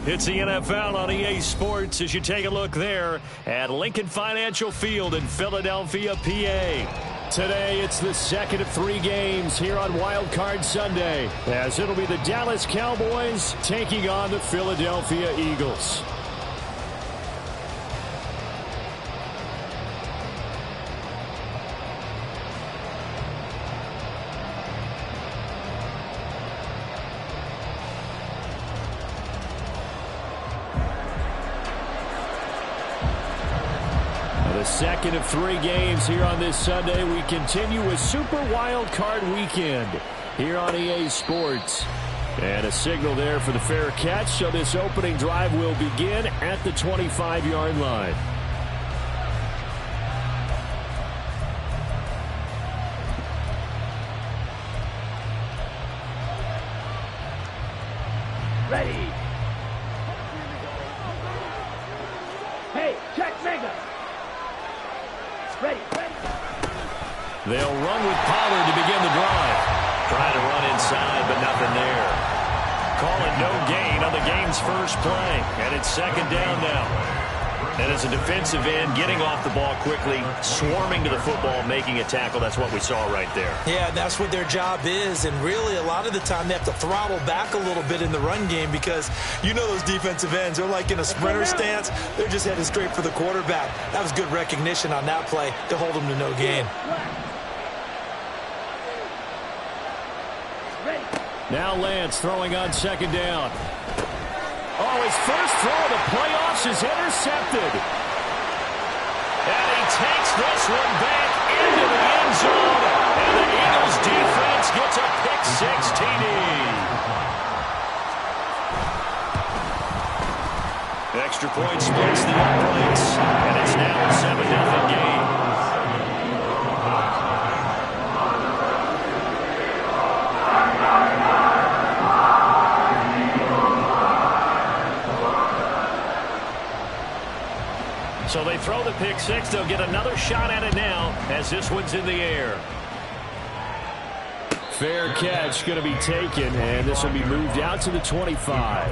It's the NFL on EA Sports as you take a look there at Lincoln Financial Field in Philadelphia, PA. Today, it's the second of 3 games here on Wild Card Sunday, as it'll be the Dallas Cowboys taking on the Philadelphia Eagles. The second of 3 games here on this Sunday. We continue with Super Wild Card Weekend here on EA Sports. And a signal there for the fair catch, so this opening drive will begin at the 25-yard line. Ready. Hey, check Mega. Ready. They'll run with Pollard to begin the drive. Trying to run inside, but nothing there. Call it no gain on the game's first play. And it's second down now. And as a defensive end, getting off the ball quickly, swarming to the football, making a tackle. That's what we saw right there. Yeah, that's what their job is. And really, a lot of the time, they have to throttle back a little bit in the run game because you know those defensive ends. They're like in a sprinter stance. They're just headed straight for the quarterback. That was good recognition on that play to hold them to no gain. Now Lance throwing on second down. Oh, his first throw of the playoffs is intercepted. And he takes this one back into the end zone. And the Eagles defense gets a pick-6 TD. Extra point splits the uprights. And it's now a 7-0 game. So they throw the pick-6. They'll get another shot at it now as this one's in the air. Fair catch going to be taken, and this will be moved out to the 25.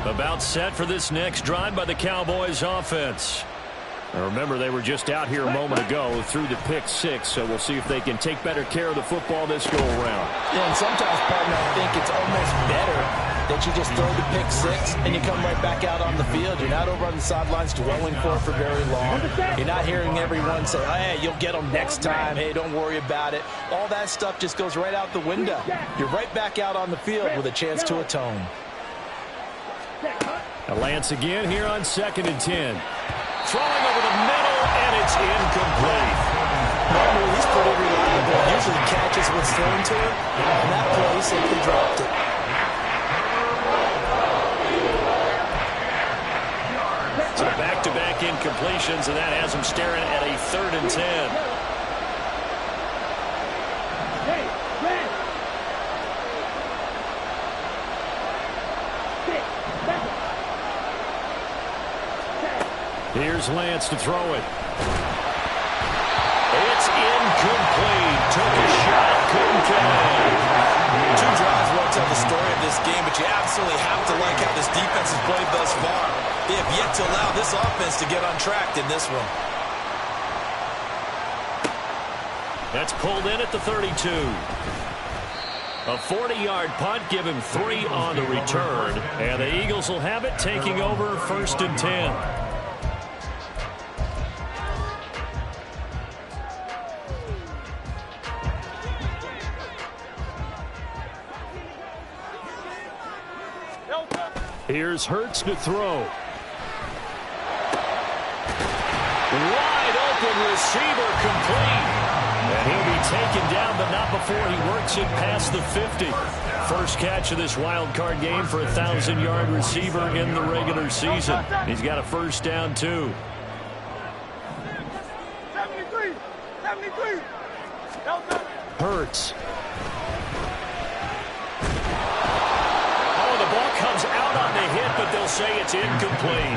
About set for this next drive by the Cowboys offense. Now remember, they were just out here a moment ago through the pick-6, so we'll see if they can take better care of the football this go-around. Yeah, and sometimes, partner, I think it's almost better that you just throw the pick-6 and you come right back out on the field. You're not over on the sidelines dwelling for very long. You're not hearing everyone say, hey, you'll get them next time. Hey, don't worry about it. All that stuff just goes right out the window. You're right back out on the field with a chance to atone. Lance again here on 2nd and 10. Throwing over the middle, and it's incomplete. Normally, he's pretty reliable. Usually catches what's thrown to him, and that play he simply dropped it. So back-to-back incompletions, and that has him staring at a 3rd and 10. Here's Lance to throw it. It's incomplete. Took a shot, couldn't connect. 2 drives won't tell the story of this game, but you absolutely have to like how this defense has played thus far. They have yet to allow this offense to get on track in this one. That's pulled in at the 32. A 40-yard punt, give him 3 on the return. And the Eagles will have it, taking over 1st and 10. Here's Hurts to throw. Wide open receiver complete. And he'll be taken down, but not before he works it past the 50. First catch of this wild card game for a 1,000-yard receiver in the regular season. He's got a first down, too. 73. Hurts. Oh, the ball comes out on the hit, but they'll they'll say it's incomplete.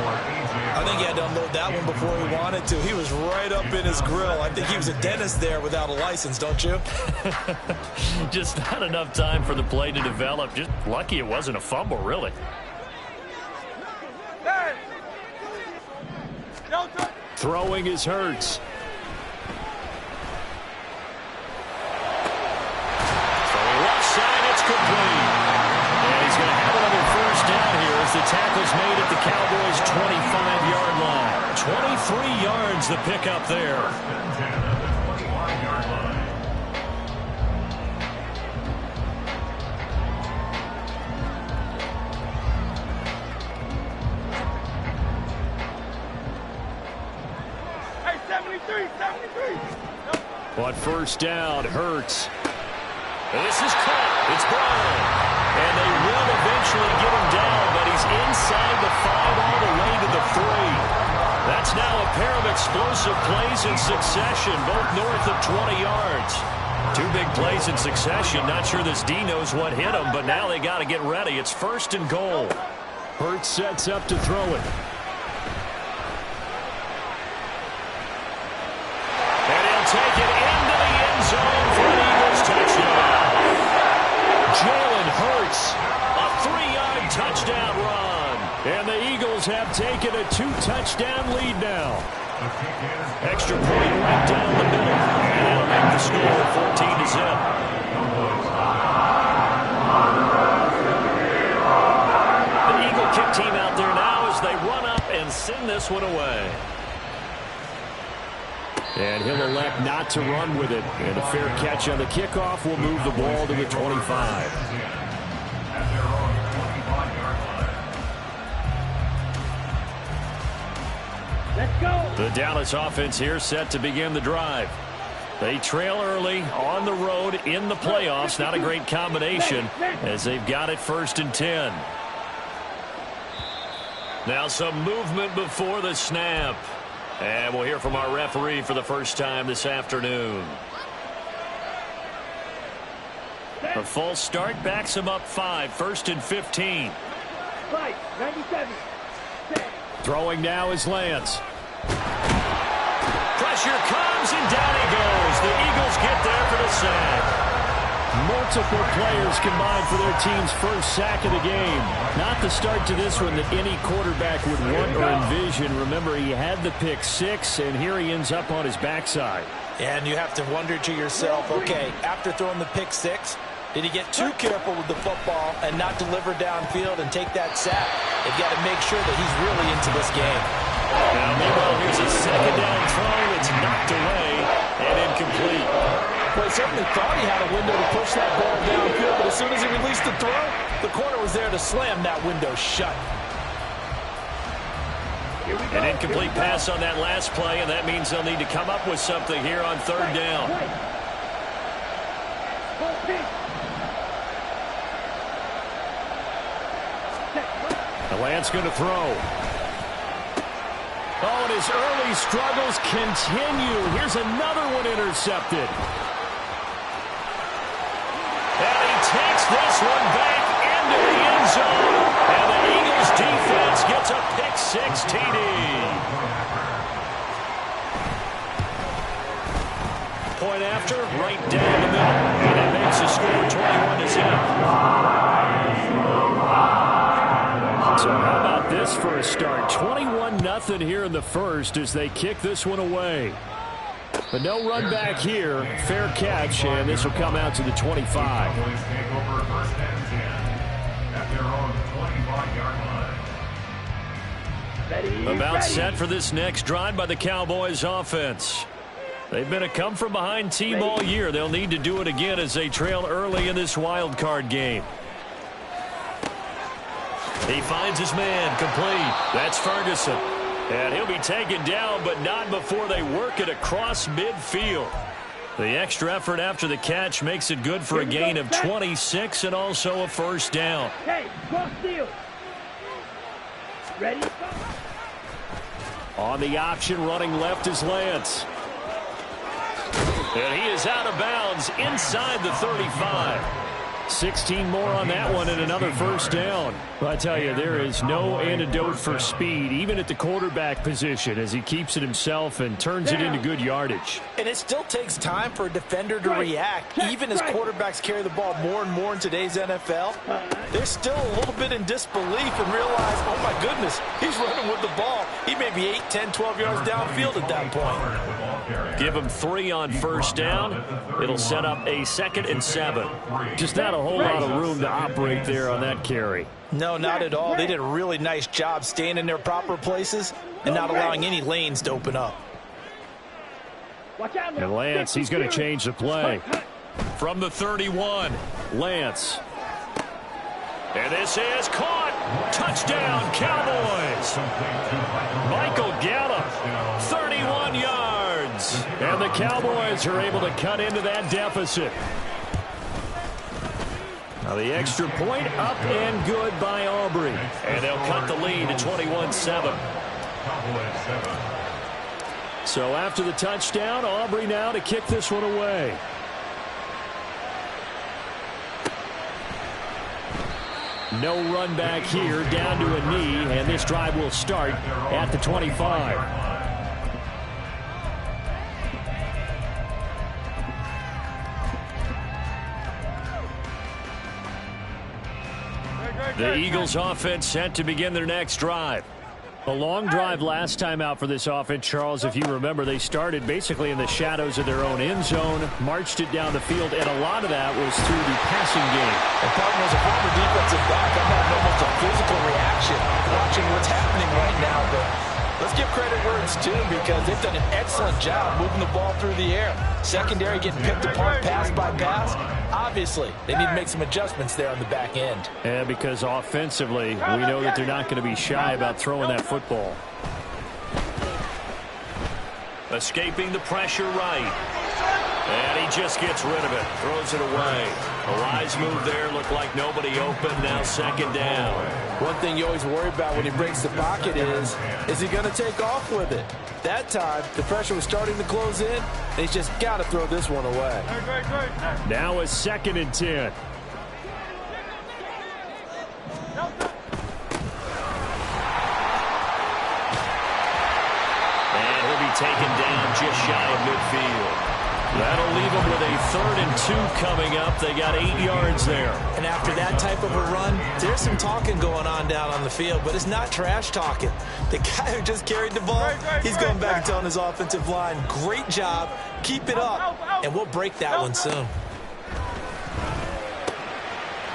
I think he had to unload that one before he wanted to. He was right up in his grill. I think he was a dentist there without a license, don't you? Just not enough time for the play to develop. Just lucky it wasn't a fumble, really. Throwing is Hurts. Throwing left side, it's complete. And he's going to have another first down here as the tackle's made at the Cowboys' 25-yard line. 23 yards the pickup there. On first down, Hurts. This is caught. It's Brown. And they will eventually get him down, but he's inside the 5 all the way to the 3. That's now a pair of explosive plays in succession, both north of 20 yards. 2 big plays in succession. Not sure this D knows what hit him, but now they got to get ready. It's first and goal. Hurts sets up to throw it. Take it into the end zone for an Eagles touchdown. Jalen Hurts, a 3-yard touchdown run. And the Eagles have taken a 2-touchdown lead now. Extra point right down the middle. And that'll make the score 14-0. The Eagle kick team out there now as they run up and send this one away. And he'll elect not to run with it. And a fair catch on the kickoff will move the ball to the 25. Let's go. The Dallas offense here set to begin the drive. They trail early on the road in the playoffs. Not a great combination as they've got it first and 10. Now some movement before the snap. And we'll hear from our referee for the first time this afternoon. A false start backs him up 5, first and 15. Right, 97. Throwing now is Lance. Pressure comes and down he goes. The Eagles get there for the sack. Multiple players combined for their team's first sack of the game. Not the start to this one that any quarterback would want or envision. Remember, he had the pick 6, and here he ends up on his backside. And you have to wonder to yourself, okay, after throwing the pick 6, did he get too careful with the football and not deliver downfield and take that sack? They've got to make sure that he's really into this game. Now, meanwhile, here's a second down throw. It's knocked away and incomplete. Well, he certainly thought he had a window to push that ball downfield, but as soon as he released the throw, the corner was there to slam that window shut. An incomplete pass on that last play, and that means they'll need to come up with something here on third down. Lance going to throw. Oh, and his early struggles continue. Here's another one intercepted. And he takes this one back into the end zone. And the Eagles defense gets a pick-6 TD. Point after, right down the middle. And it makes the score 21-0. So how about this for a start? 21-0 here in the first as they kick this one away. But no run back here. Fair catch, and this will come out to the 25. About set for this next drive by the Cowboys offense. They've been a come-from-behind team all year. They'll need to do it again as they trail early in this wild card game. He finds his man complete. That's Ferguson. And he'll be taken down, but not before they work it across midfield. The extra effort after the catch makes it good for a gain of 26 and also a first down. Okay, cross field. Ready? On the option, running left is Lance. And he is out of bounds inside the 35. 16 more on that one and another first down. Well, I tell you, there is no antidote for speed, even at the quarterback position, as he keeps it himself and turns it into good yardage. And it still takes time for a defender to react. Even as quarterbacks carry the ball more and more in today's NFL, they're still a little bit in disbelief and realize, oh my goodness, he's running with the ball. He may be 8, 10, 12 yards downfield at that point. Give him 3 on first down. It'll set up a 2nd and 7. Just not a whole lot of room to operate there on that carry. No, not at all. They did a really nice job staying in their proper places and not allowing any lanes to open up. And Lance, he's going to change the play. From the 31, Lance. And this is caught. Touchdown, Cowboys. Michael Gallup, 31 yards. And the Cowboys are able to cut into that deficit. Now the extra point up and good by Aubrey. And they'll cut the lead to 21-7. So after the touchdown, Aubrey now to kick this one away. No run back here, down to a knee, and this drive will start at the 25. The Eagles offense set to begin their next drive. A long drive last time out for this offense, Charles. If you remember, they started basically in the shadows of their own end zone, marched it down the field, and a lot of that was through the passing game. And Pardon, as a former defensive back, I'm having almost a physical reaction watching what's happening right now. But let's give credit where it's due, because they've done an excellent job moving the ball through the air. Secondary getting picked apart pass by pass. Obviously, they need to make some adjustments there on the back end. Yeah, because offensively, we know that they're not going to be shy about throwing that football. Escaping the pressure right. And he just gets rid of it. Throws it away. A wise move there. Looked like nobody open. Now 2nd down. One thing you always worry about when he breaks the pocket is he going to take off with it? That time, the pressure was starting to close in. They just got to throw this one away. Now a 2nd and 10. And he'll be taken down just shy of midfield. That'll leave them with a 3rd and 2 coming up. They got 8 yards there. And after that type of a run, there's some talking going on down on the field, but it's not trash talking. The guy who just carried the ball, he's going back and telling his offensive line, great job, keep it up, and we'll break that one soon.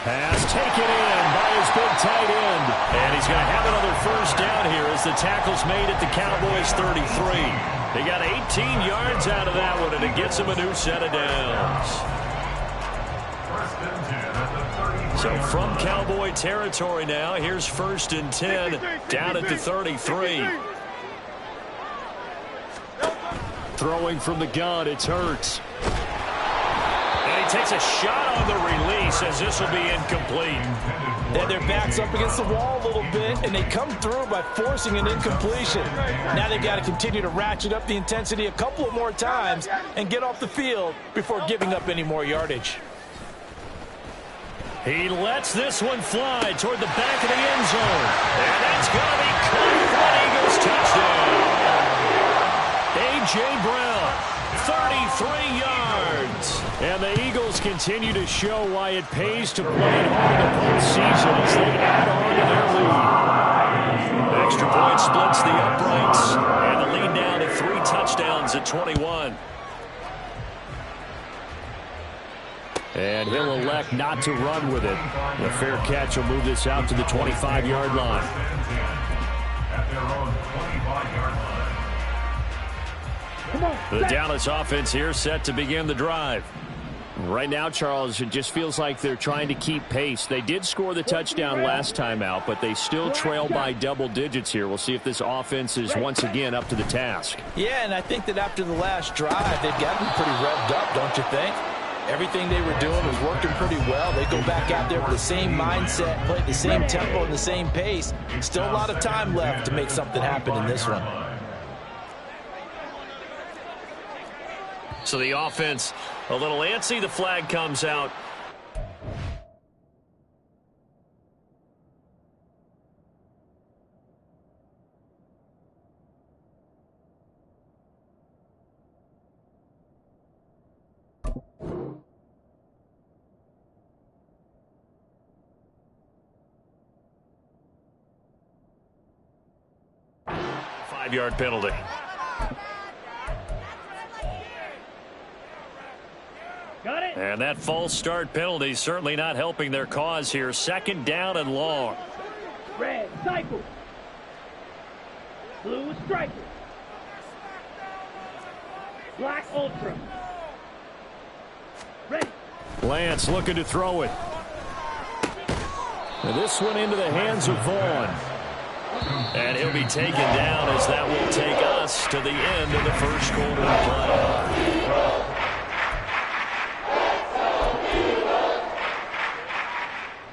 Pass taken in by his big tight end. And he's going to have another first down here as the tackle's made at the Cowboys 33. They got 18 yards out of that one, and it gets them a new set of downs. So from Cowboy territory now, here's 1st and 10 down at the 33. Throwing from the gun, it's Hurts. And he takes a shot on the release as this will be incomplete. And their back's up against the wall a little bit, and they come through by forcing an incompletion. Now they've got to continue to ratchet up the intensity a couple of more times and get off the field before giving up any more yardage. He lets this one fly toward the back of the end zone. And that's going to be caught for an Eagles touchdown. A.J. Brown, 33 yards. And the Eagles continue to show why it pays to play at home in the postseason as they add on to their lead. The extra point splits the uprights. And the lead now to 3 touchdowns at 21. And he'll elect not to run with it. The fair catch will move this out to the 25-yard line. The Dallas offense here set to begin the drive. Right now, Charles, it just feels like they're trying to keep pace. They did score the touchdown last time out, but they still trail by double digits here. We'll see if this offense is once again up to the task. Yeah, and I think that after the last drive, they've got to be pretty revved up, don't you think? Everything they were doing was working pretty well. They go back out there with the same mindset, play at the same tempo and the same pace. Still a lot of time left to make something happen in this one. So the offense a little antsy. The flag comes out. 5-yard penalty. Got it. And that false start penalty certainly not helping their cause here. 2nd down and long. Red, cycle. Blue, striker. Black, ultra. Ready. Lance looking to throw it. And this one into the hands of Vaughn. And he'll be taken down as that will take us to the end of the first quarter of play.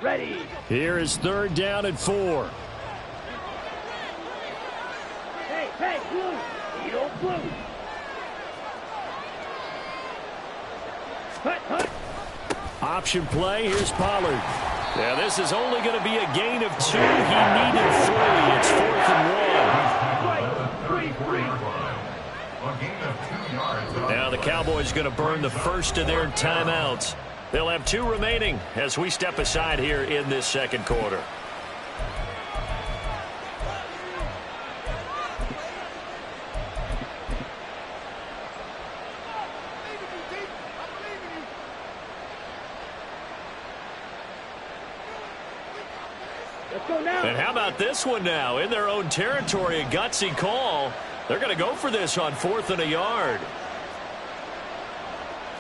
Ready. Here is 3rd down and 4. Hey, blue. You don't blue. Hut. Option play. Here's Pollard. Yeah, this is only going to be a gain of 2. He needed 3. It's 4th and 1. Now the Cowboys going to burn the first of their timeouts. They'll have 2 remaining as we step aside here in this second quarter. Let's go now. And how about this one now? In their own territory, a gutsy call. They're going to go for this on 4th and a yard.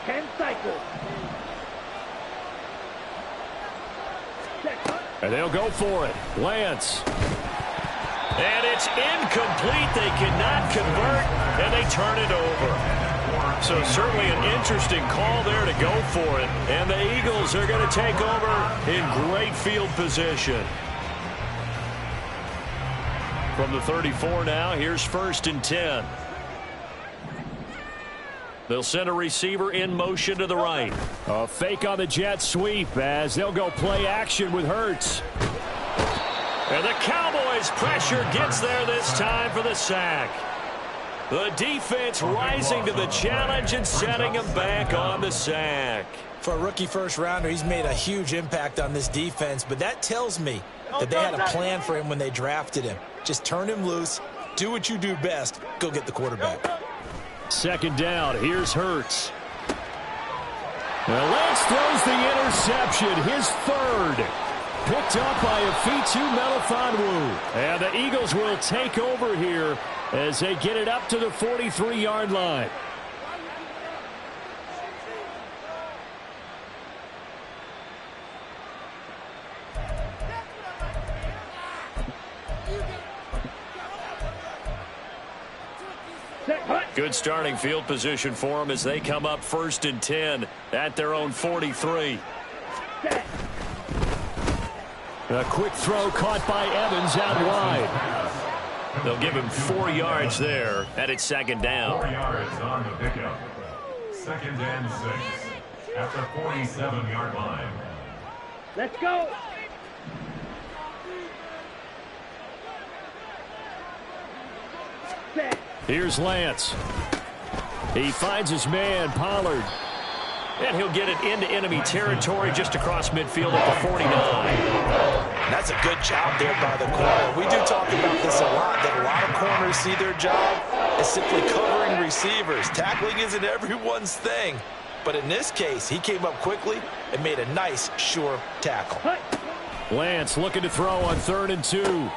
10 cycles. And they'll go for it. Lance. And it's incomplete. They cannot convert, and they turn it over. So certainly an interesting call there to go for it. And the Eagles are going to take over in great field position. From the 34 now, here's 1st and 10. They'll send a receiver in motion to the right. A fake on the jet sweep as they'll go play action with Hurts. And the Cowboys pressure gets there this time for the sack. The defense rising to the challenge and setting him back on the sack. For a rookie first-rounder, he's made a huge impact on this defense, but that tells me that they had a plan for him when they drafted him. Just turn him loose, do what you do best, go get the quarterback. 2nd down, here's Hurts. Well, Lance throws the interception, his 3rd. Picked up by Afitu Melifonwu. And the Eagles will take over here as they get it up to the 43-yard line. Good starting field position for them as they come up 1st and 10 at their own 43. A quick throw caught by Evans out wide. They'll give him 4 yards there, and it's 2nd down. 4 yards on the pickup. 2nd and 6 at the 47-yard line. Let's go. Set. Here's Lance. He finds his man, Pollard. And he'll get it into enemy territory just across midfield at the 49. That's a good job there by the corner. We do talk about this a lot, that a lot of corners see their job as simply covering receivers. Tackling isn't everyone's thing. But in this case, he came up quickly and made a nice, sure tackle. Lance looking to throw on 3rd and 2.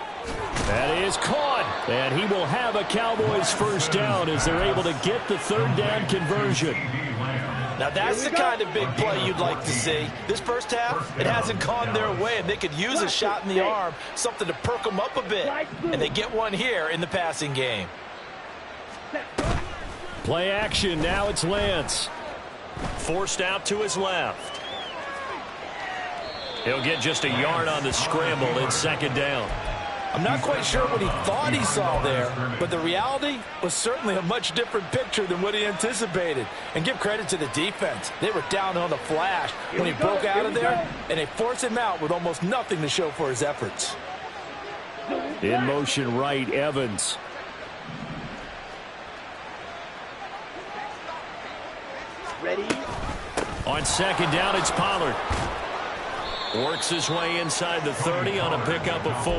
That is caught, and he will have a Cowboys first down as they're able to get the 3rd down conversion. Now that's the kind of big play you'd like to see. This first half, it hasn't gone their way, and they could use a shot in the arm, something to perk them up a bit. And they get one here in the passing game. Play action, now it's Lance. Forced out to his left. He'll get just a yard on the scramble in 2nd down. I'm not quite sure what he thought he saw there, but the reality was certainly a much different picture than what he anticipated. And give credit to the defense. They were down on the flash when he broke out of there, and they forced him out with almost nothing to show for his efforts. In motion right, Evans. Ready. On 2nd down, it's Pollard. Works his way inside the 30 on a pickup of 4.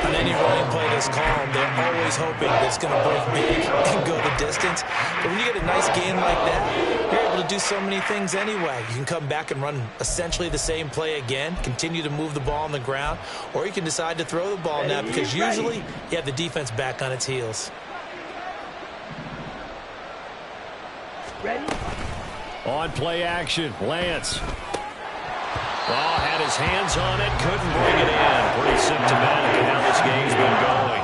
On any running play that's called, they're always hoping that it's going to break big and go the distance. But when you get a nice gain like that, you're able to do so many things anyway. You can come back and run essentially the same play again, continue to move the ball on the ground, or you can decide to throw the ball now because usually you have the defense back on its heels. Ready? On play action, Lance. Oh, had his hands on it, couldn't bring it in. Pretty symptomatic of how this game's been going.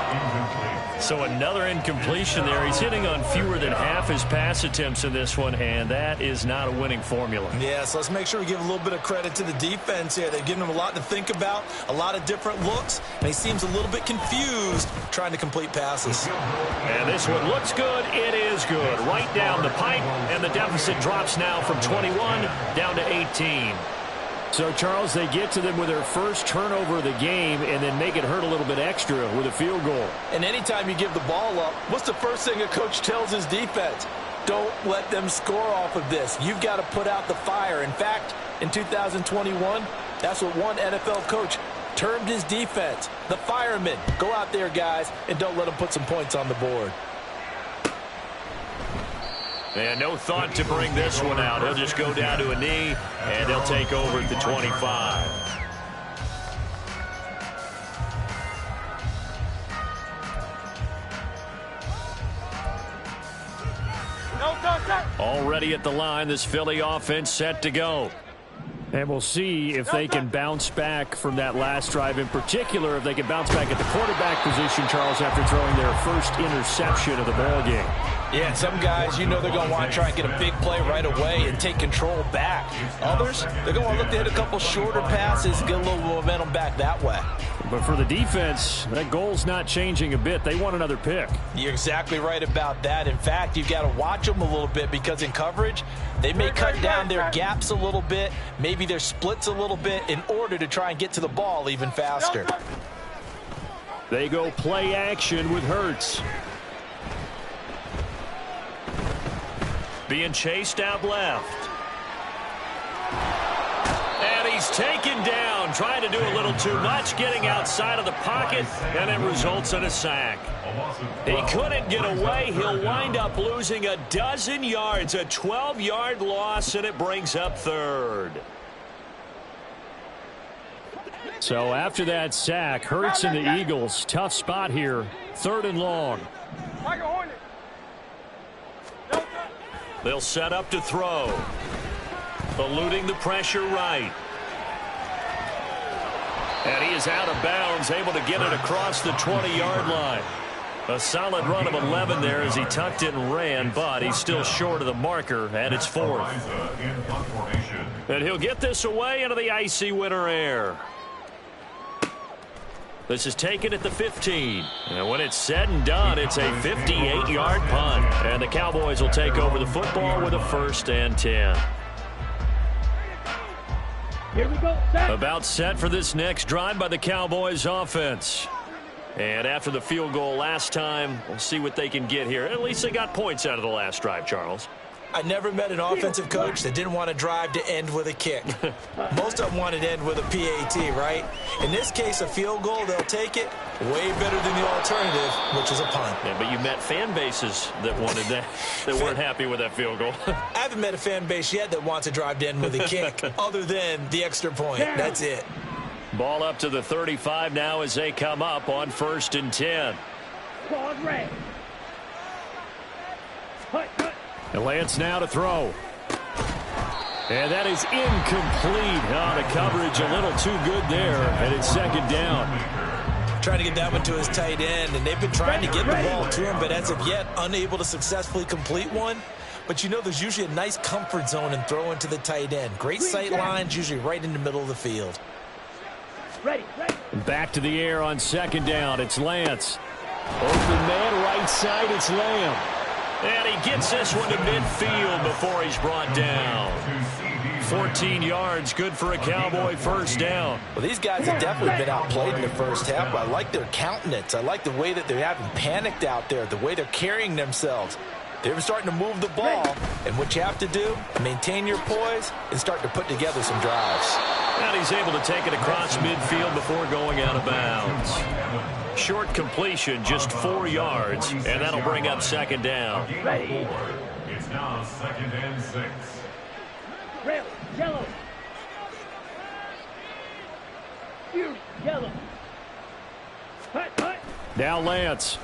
So another incompletion there. He's hitting on fewer than half his pass attempts in this one, and that is not a winning formula. Yeah, so let's make sure we give a little bit of credit to the defense here. They've given him a lot to think about, a lot of different looks, and he seems a little bit confused trying to complete passes. And this one looks good. It is good. Right down the pipe, and the deficit drops now from 21 down to 18. So, Charles, they get to them with their first turnover of the game and then make it hurt a little bit extra with a field goal. And anytime you give the ball up, what's the first thing a coach tells his defense? Don't let them score off of this. You've got to put out the fire. In fact, in 2021, that's what one NFL coach termed his defense, the firemen. Go out there, guys, and don't let them put some points on the board. And no thought to bring this one out. He'll just go down to a knee, and they'll take over at the 25. Already at the line, this Philly offense set to go. And we'll see if they can bounce back from that last drive. In particular, if they can bounce back at the quarterback position, Charles, after throwing their first interception of the ballgame. Yeah, some guys, you know they're going to want to try and get a big play right away and take control back. Others, they're going to want to look to hit a couple shorter passes, get a little momentum back that way. But for the defense, that goal's not changing a bit. They want another pick. You're exactly right about that. In fact, you've got to watch them a little bit because in coverage, they may cut down their gaps a little bit, maybe their splits a little bit in order to try and get to the ball even faster. They go play action with Hurts. Being chased out left. And he's taken down, trying to do a little too much, getting outside of the pocket, and it results in a sack. He couldn't get away. He'll wind up losing a dozen yards, a 12-yard loss, and it brings up third. So after that sack, Hurts and the Eagles, tough spot here, 3rd and long. They'll set up to throw. Eluding the pressure right. And he is out of bounds, able to get it across the 20-yard line. A solid run of 11 there as he tucked it and ran, but he's still short of the marker, and it's 4th. And he'll get this away into the icy winter air. This is taken at the 15. And when it's said and done, it's a 58-yard punt. And the Cowboys will take over the football with a 1st and 10. Here we go, set. About set for this next drive by the Cowboys offense. And after the field goal last time, we'll see what they can get here. At least they got points out of the last drive, Charles. I never met an offensive coach that didn't want to drive to end with a kick. Most of them wanted to end with a PAT, right? In this case, a field goal, they'll take it. Way better than the alternative, which is a punt. Yeah, but you met fan bases that wanted that, that weren't happy with that field goal. I haven't met a fan base yet that wants to drive to end with a kick, other than the extra point. That's it. Ball up to the 35 now as they come up on 1st and 10. Claude Ray. Hut. And Lance now to throw. And that is incomplete. Oh, the coverage a little too good there, and it's 2nd down. Trying to get that one to his tight end, and they've been trying to get the ball to him, but as of yet, unable to successfully complete one. But you know there's usually a nice comfort zone in throwing to the tight end. Great sight lines, usually right in the middle of the field. Ready. Back to the air on 2nd down. It's Lance. Open man, right side, it's Lamb. And he gets this one to midfield before he's brought down. 14 yards, good for a Cowboy 1st down. Well, these guys have definitely been outplayed in the first half, but I like their countenance. I like the way that they haven't panicked out there, the way they're carrying themselves. They're starting to move the ball, and what you have to do, maintain your poise and start to put together some drives. And he's able to take it across midfield before going out of bounds. Short completion, just 4 yards, and that'll bring up second down. Ready. It's now 2nd and 6. Red, yellow. You, yellow. Hut, hut. Now Lance.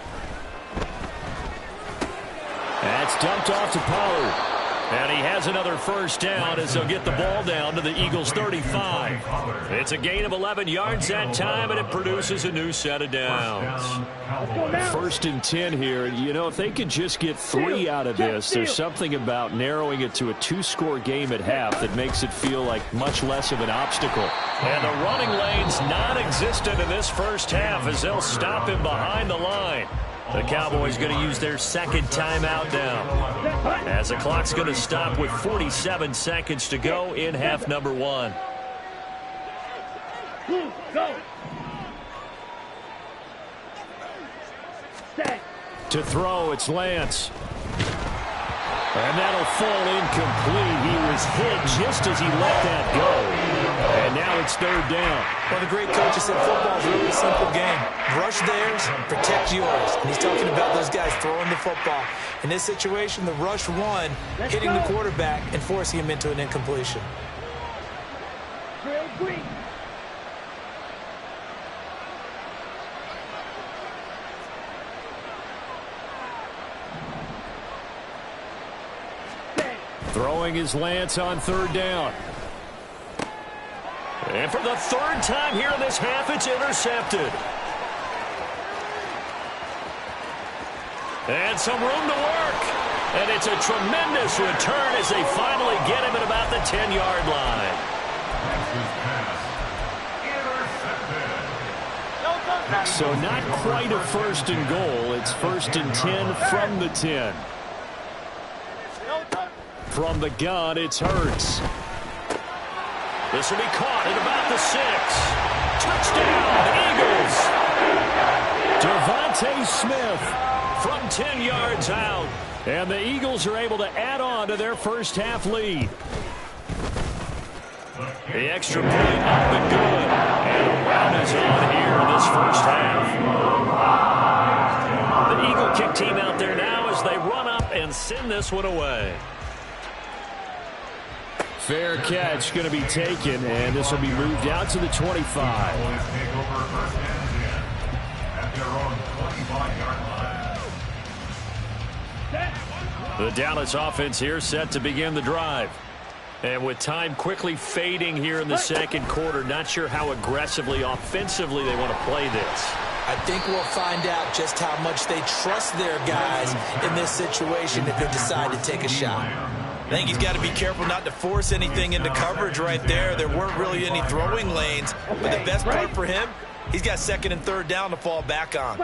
That's dumped off to Pollard. And he has another first down as they'll get the ball down to the Eagles' 35. It's a gain of 11 yards that time, and it produces a new set of downs. 1st and 10 here. You know, if they could just get 3 out of this, there's something about narrowing it to a 2-score game at half that makes it feel like much less of an obstacle. And the running lane's non-existent in this first half as they'll stop him behind the line. The Cowboys going to use their 2nd timeout now, as the clock's going to stop with 47 seconds to go in half number 1. Go. Set. To throw, it's Lance. And that'll fall incomplete. He was hit just as he let that go. And now it's 3rd down. Well, the great coach said football's a really simple game. Rush theirs, protect yours. And he's talking about those guys throwing the football. In this situation, the rush one, hitting the quarterback and forcing him into an incompletion. Trail green. Throwing is Lance on 3rd down. And for the 3rd time here in this half, it's intercepted. And some room to work. And it's a tremendous return as they finally get him at about the 10-yard line. So not quite a 1st and goal. It's 1st and 10 from the 10. From the gun, it's Hurts. This will be caught at about the 6. Touchdown, Eagles. Devontae Smith from 10 yards out. And the Eagles are able to add on to their first half lead. The extra point up and good. And a run is on here in this first half. The Eagle kick team out there now as they run up and send this one away. Fair catch going to be taken, and this will be moved out to the 25. The Dallas offense here set to begin the drive. And with time quickly fading here in the 2nd quarter, not sure how aggressively, offensively they want to play this. I think we'll find out just how much they trust their guys in this situation if they decide to take a shot. I think he's got to be careful not to force anything into coverage right there. There weren't really any throwing lanes. But the best part for him, he's got 2nd and 3rd down to fall back on.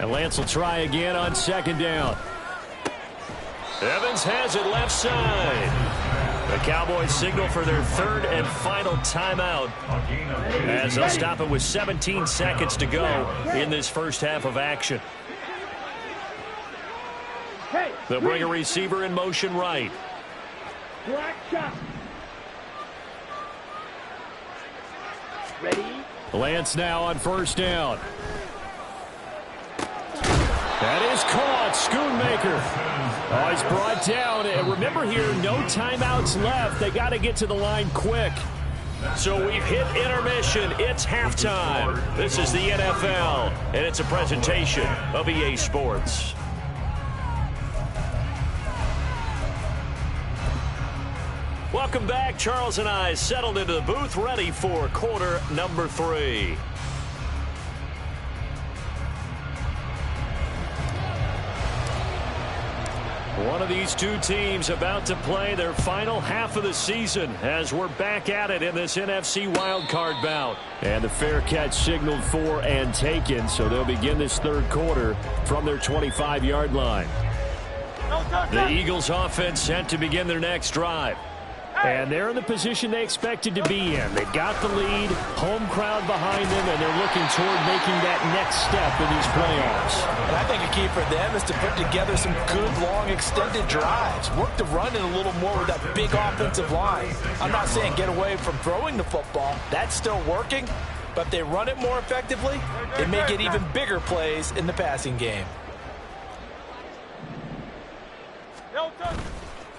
And Lance will try again on 2nd down. Evans has it left side. The Cowboys signal for their 3rd and final timeout as they'll stop it with 17 seconds to go in this first half of action. They'll bring a receiver in motion right. Black shot. Ready. Lance now on 1st down. That is caught. Schoonmaker. Oh, he's brought down. And remember here, no timeouts left. They got to get to the line quick. So we've hit intermission. It's halftime. This is the NFL, and it's a presentation of EA Sports. Welcome back. Charles and I settled into the booth, ready for quarter number 3. One of these two teams about to play their final half of the season as we're back at it in this NFC wildcard bout. And the fair catch signaled for and taken, so they'll begin this 3rd quarter from their 25-yard line. The Eagles offense set to begin their next drive. And they're in the position they expected to be in. They've got the lead, home crowd behind them, and they're looking toward making that next step in these playoffs. And I think a key for them is to put together some good, long, extended drives. Work the run in a little more with that big offensive line. I'm not saying get away from throwing the football. That's still working. But if they run it more effectively, they may get even bigger plays in the passing game.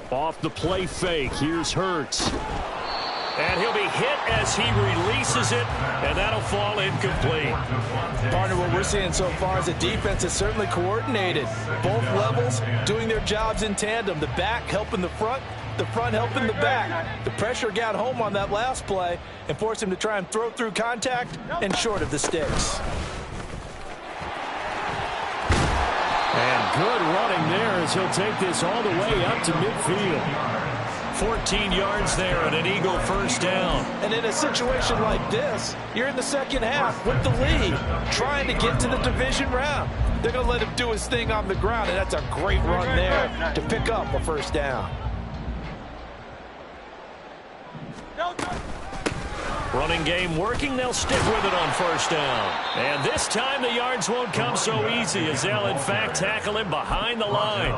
Off the play fake, here's Hurts. And he'll be hit as he releases it, and that'll fall incomplete. Partner, what we're seeing so far is the defense is certainly coordinated. Both levels doing their jobs in tandem. The back helping the front helping the back. The pressure got home on that last play and forced him to try and throw through contact and short of the sticks. And good running there as he'll take this all the way up to midfield. 14 yards there and an Eagle first down. And in a situation like this, you're in the second half with the lead, trying to get to the division round. They're going to let him do his thing on the ground, and that's a great run there to pick up a first down. Running game working. They'll stick with it on first down. And this time the yards won't come so easy as they'll, in fact, tackle him behind the line.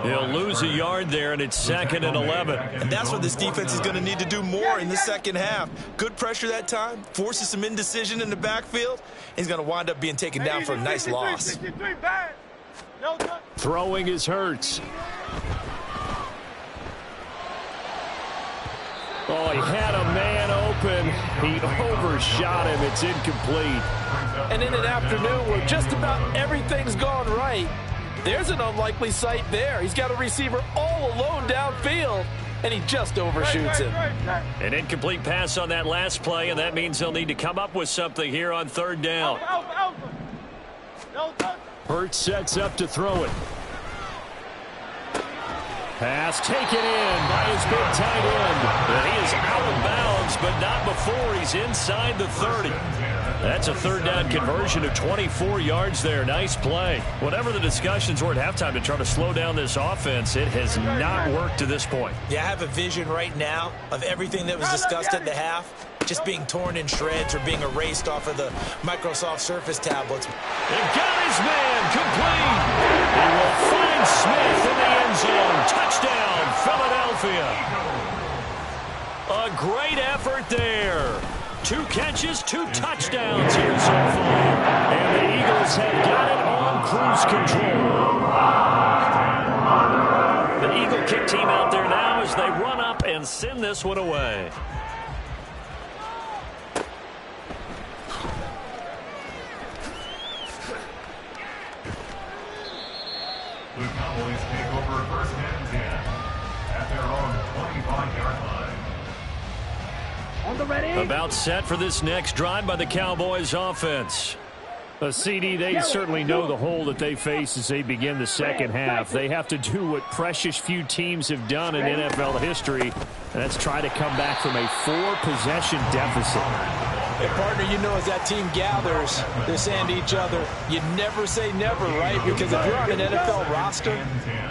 He'll lose a yard there, and it's 2nd and 11. And that's what this defense is going to need to do more in the second half. Good pressure that time, forces some indecision in the backfield. He's going to wind up being taken down for a nice loss. Throwing is Hurts. Oh, he had a man open. He overshot him. It's incomplete. And in an afternoon where just about everything's gone right, there's an unlikely sight there. He's got a receiver all alone downfield, and he just overshoots him. An incomplete pass on that last play, and that means they'll need to come up with something here on third down. Hurts sets up to throw it. Pass taken in by his big tight end. And he is out of bounds, but not before he's inside the 30. That's a third down conversion of 24 yards there. Nice play. Whatever the discussions were at halftime to try to slow down this offense, it has not worked to this point. Yeah, I have a vision right now of everything that was discussed at the half just being torn in shreds or being erased off of the Microsoft Surface tablets. They've got his man complete. He will find Smith in the end zone. Touchdown, Philadelphia. A great effort there. 2 catches, 2 touchdowns here so far. And the Eagles have got it on cruise control. The Eagle kick team out there now as they run up and send this one away. The Cowboys take over first and 10 at their own 25-yard line. On the ready. About set for this next drive by the Cowboys offense. A CD, they certainly know the hole that they face as they begin the second half. They have to do what precious few teams have done in NFL history, and that's try to come back from a 4-possession deficit. Hey, partner, you know as that team gathers, they're saying to each other, you never say never, right? Because if you're on an NFL roster,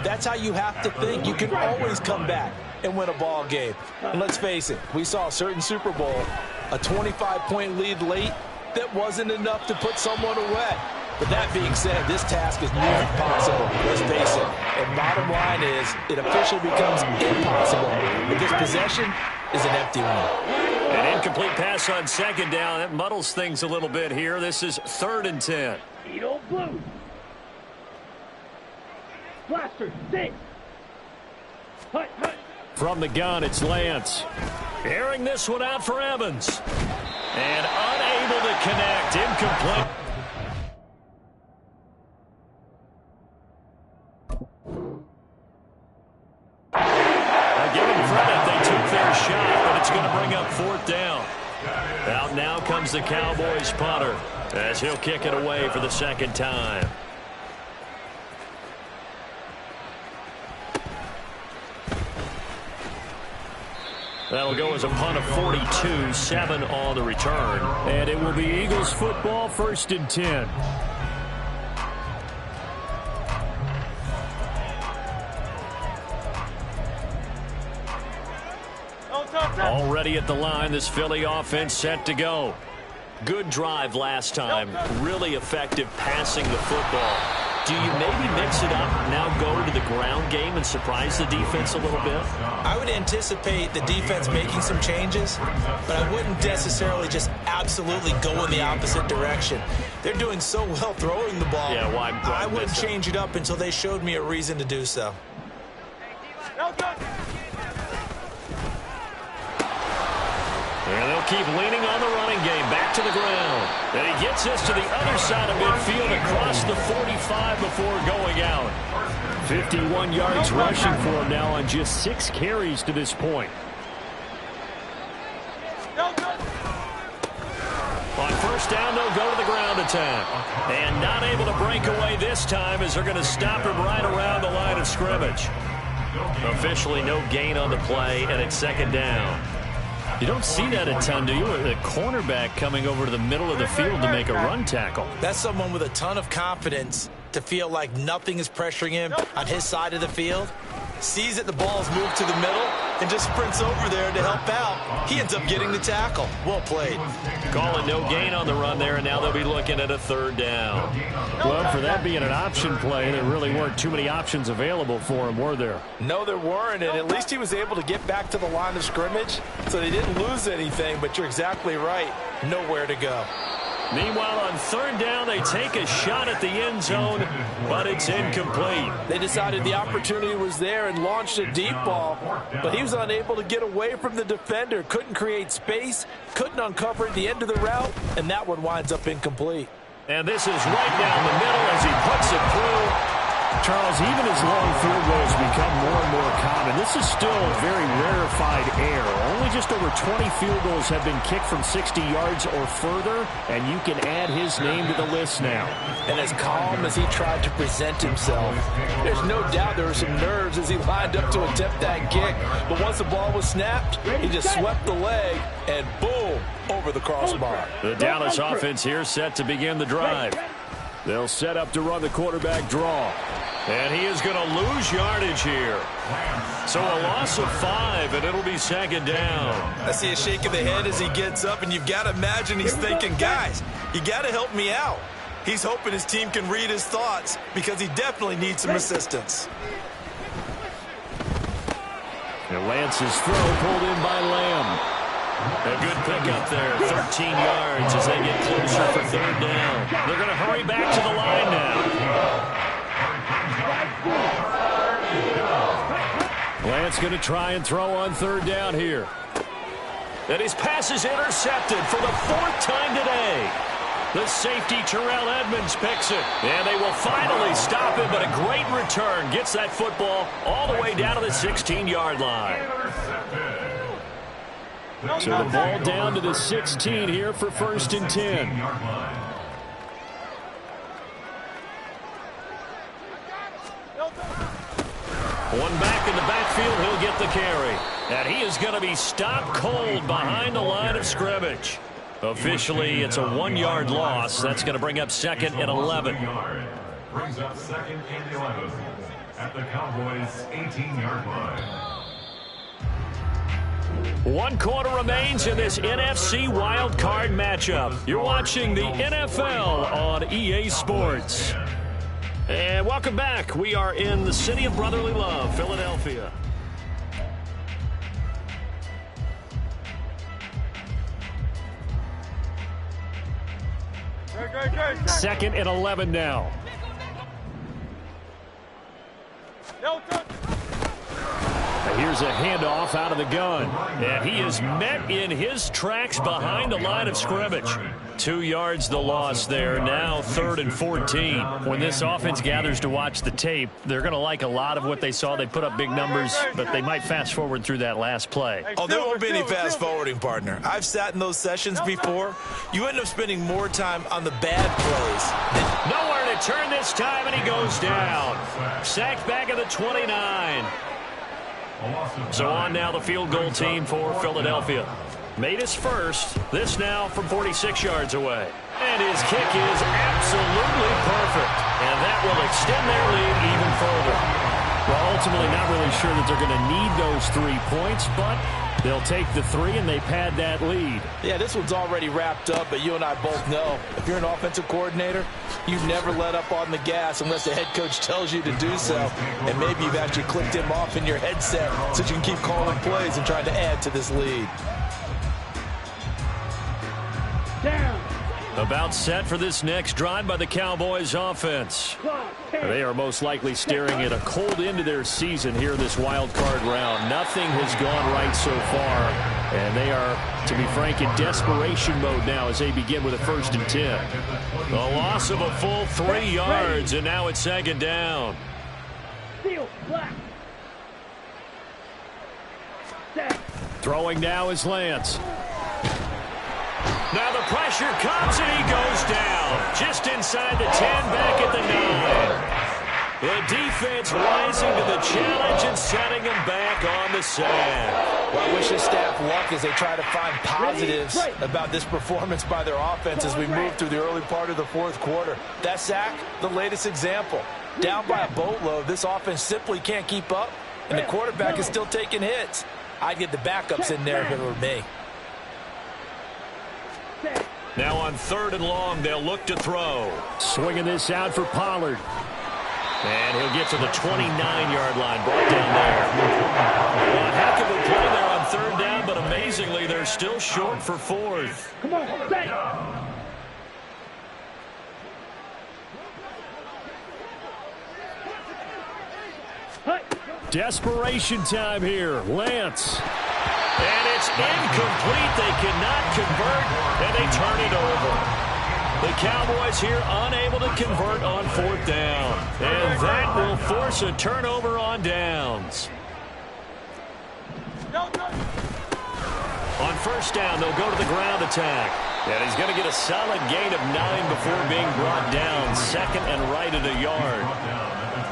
that's how you have to think. You can always come back and win a ball game. And let's face it, we saw a certain Super Bowl, a 25-point lead late that wasn't enough to put someone away. But that being said, this task is near impossible, let's face it. And bottom line is, it officially becomes impossible if this possession is an empty one. An incomplete pass on second down. That muddles things a little bit here. This is 3rd and 10. Eagle blue. Blaster, six. Hut, hut. From the gun, it's Lance. Airing this one out for Evans. And unable to connect. Incomplete. I give them credit. They took their shot, but it's going to bring up 4th down. Out now comes the Cowboys punter as he'll kick it away for the second time. That'll go as a punt of 42, 7 on the return. And it will be Eagles football, 1st and 10. Already at the line, this Philly offense set to go. Good drive last time. Really effective passing the football. Do you maybe mix it up, now go to the ground game and surprise the defense a little bit? I would anticipate the defense making some changes, but I wouldn't necessarily just absolutely go in the opposite direction. They're doing so well throwing the ball. Yeah, why I wouldn't change it up until they showed me a reason to do so. And they'll keep leaning on the running game. Back to the ground. And he gets this to the other side of midfield across the 45 before going out. 51 yards rushing for him now on just 6 carries to this point. On first down, they'll go to the ground attack. And not able to break away this time as they're going to stop him right around the line of scrimmage. Officially no gain on the play, and it's second down. You don't see that a ton, do you? A cornerback coming over to the middle of the field to make a run tackle. That's someone with a ton of confidence to feel like nothing is pressuring him on his side of the field. Sees that the ball's moved to the middle and just sprints over there to help out. He ends up getting the tackle. Well played. Calling no gain on the run there, and now they'll be looking at a third down. Well, for that being an option play, there really weren't too many options available for him, were there? No, there weren't, and at least he was able to get back to the line of scrimmage, so they didn't lose anything, but you're exactly right. Nowhere to go. Meanwhile, on third down, they take a shot at the end zone, but it's incomplete. They decided the opportunity was there and launched a deep ball, but he was unable to get away from the defender, couldn't create space, couldn't uncover the end of the route, and that one winds up incomplete. And this is right down the middle as he puts it through. Charles, even as long field goals become more and more common, this is still a very rarefied air. Only just over 20 field goals have been kicked from 60 yards or further, and you can add his name to the list now. And as calm as he tried to present himself, there's no doubt there were some nerves as he lined up to attempt that kick. But once the ball was snapped, he just swept the leg, and boom, over the crossbar. The Dallas offense here set to begin the drive. They'll set up to run the quarterback draw. And he is going to lose yardage here. So a loss of 5, and it'll be second down. I see a shake of the head as he gets up, and you've got to imagine he's thinking, guys, you got to help me out. He's hoping his team can read his thoughts because he definitely needs some assistance. And Lance's throw pulled in by Lamb. A good pickup there, 13 yards as they get closer for third down. They're going to hurry back to the line now. Lance going to try and throw on third down here. And his pass is intercepted for the 4th time today. The safety, Terrell Edmonds, picks it. And they will finally stop him, but a great return. Gets that football all the way down to the 16-yard line. So the ball down to the 16 here for 1st and 10. One back in the backfield, he'll get the carry. And he is going to be stopped cold behind the line of scrimmage. Officially, it's a 1-yard loss. That's going to bring up 2nd and 11. Brings up 2nd and 11 at the Cowboys' 18-yard line. 1 quarter remains in this NFC Wild Card matchup. You're watching the NFL on EA Sports. And welcome back. We are in the city of brotherly love, Philadelphia. Second and 11 now. Here's a handoff out of the gun. And he is met in his tracks behind the line of scrimmage. 2 yards the loss there. Now 3rd and 14. When this offense gathers to watch the tape, they're going to like a lot of what they saw. They put up big numbers, but they might fast forward through that last play. Oh, there won't be any fast forwarding, partner. I've sat in those sessions before. You end up spending more time on the bad plays. Nowhere to turn this time, and he goes down. Sacked back at the 29. So on now the field goal team for Philadelphia. Made his first. This now from 46 yards away. And his kick is absolutely perfect. And that will extend their lead even further. Well, ultimately not really sure that they're going to need those 3 points, but They'll take the 3, and they pad that lead. Yeah, this one's already wrapped up, but you and I both know if you're an offensive coordinator, you never let up on the gas unless the head coach tells you to do so. And maybe you've actually clicked him off in your headset so you can keep calling plays and trying to add to this lead. Down. About set for this next drive by the Cowboys offense. They are most likely staring at a cold end to their season here in this wild card round. Nothing has gone right so far, and they are, to be frank, in desperation mode now as they begin with a 1st and 10. The loss of a full 3 yards, and now it's 2nd down. Steel black. Throwing now is Lance. Now the pressure comes, and he goes down. Just inside the 10, back at the 9. The defense rising to the challenge and setting him back on the sack. Well, I wish his staff luck as they try to find positives about this performance by their offense as we move through the early part of the 4th quarter. That sack, the latest example. Down by a boatload, this offense simply can't keep up, and the quarterback is still taking hits. I'd get the backups in there if it were me. Now on 3rd and long, they'll look to throw. Swinging this out for Pollard. And he'll get to the 29-yard line, brought down there. Well, a heck of a play there on 3rd down, but amazingly, they're still short for 4th. Come on, set. Desperation time here. Lance. And it's incomplete. They cannot convert, and they turn it over. The Cowboys here unable to convert on 4th down. And that will force a turnover on downs. On 1st down, they'll go to the ground attack. And he's going to get a solid gain of 9 before being brought down. 2nd and right at a yard.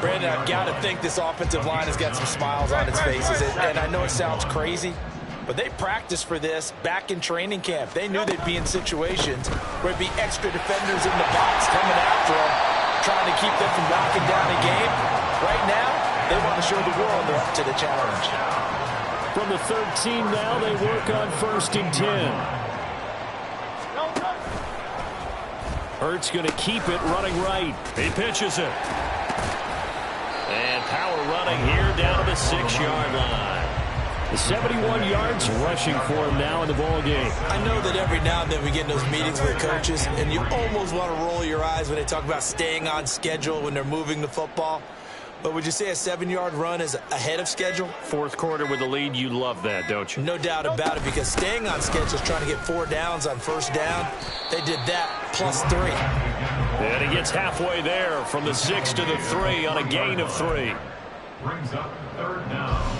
Brandon, I've got to think this offensive line has got some smiles on its faces. And I know it sounds crazy, but they practiced for this back in training camp. They knew they'd be in situations where it'd be extra defenders in the box coming after them, trying to keep them from locking down a game. Right now, they want to show the world they're up to the challenge. From the 13 now, they work on 1st and 10. Hurts going to keep it running right. He pitches it. And power running here down to the 6-yard line. The 71 yards rushing for him now in the ball game. I know that every now and then we get in those meetings with coaches, and you almost want to roll your eyes when they talk about staying on schedule when they're moving the football. But would you say a 7-yard run is ahead of schedule? 4th quarter with the lead, you love that, don't you? No doubt about it, because staying on schedule is trying to get 4 downs on 1st down. They did that plus 3. And he gets halfway there from the 6 to the 3 on a gain of 3. Brings up 3rd down.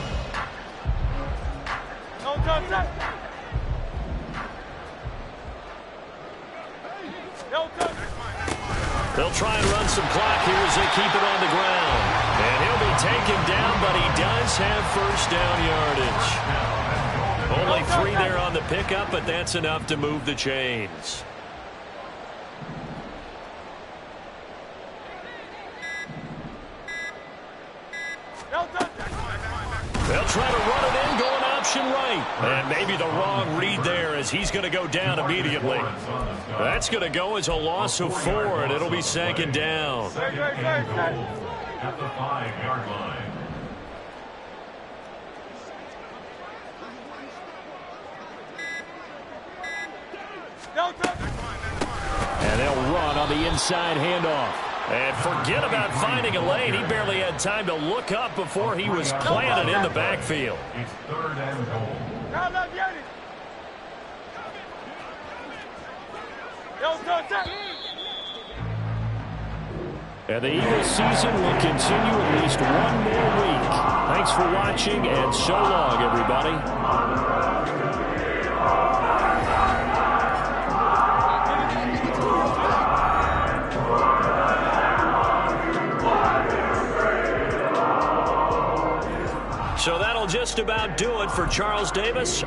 They'll try and run some clock here as they keep it on the ground. And he'll be taken down, but he does have 1st down yardage. Only 3 there on the pickup, but that's enough to move the chains. They'll try to run it in, going option right. And maybe the wrong read there as he's going to go down immediately. That's going to go as a loss of 4, and it'll be 2nd down. At the 5-yard line. And they'll run on the inside handoff. And forget about finding a lane. He barely had time to look up before he was planted in the backfield. It's 3rd and goal. And the Eagles season will continue at least 1 more week. Thanks for watching, and so long, everybody. So that'll just about do it for Charles Davis.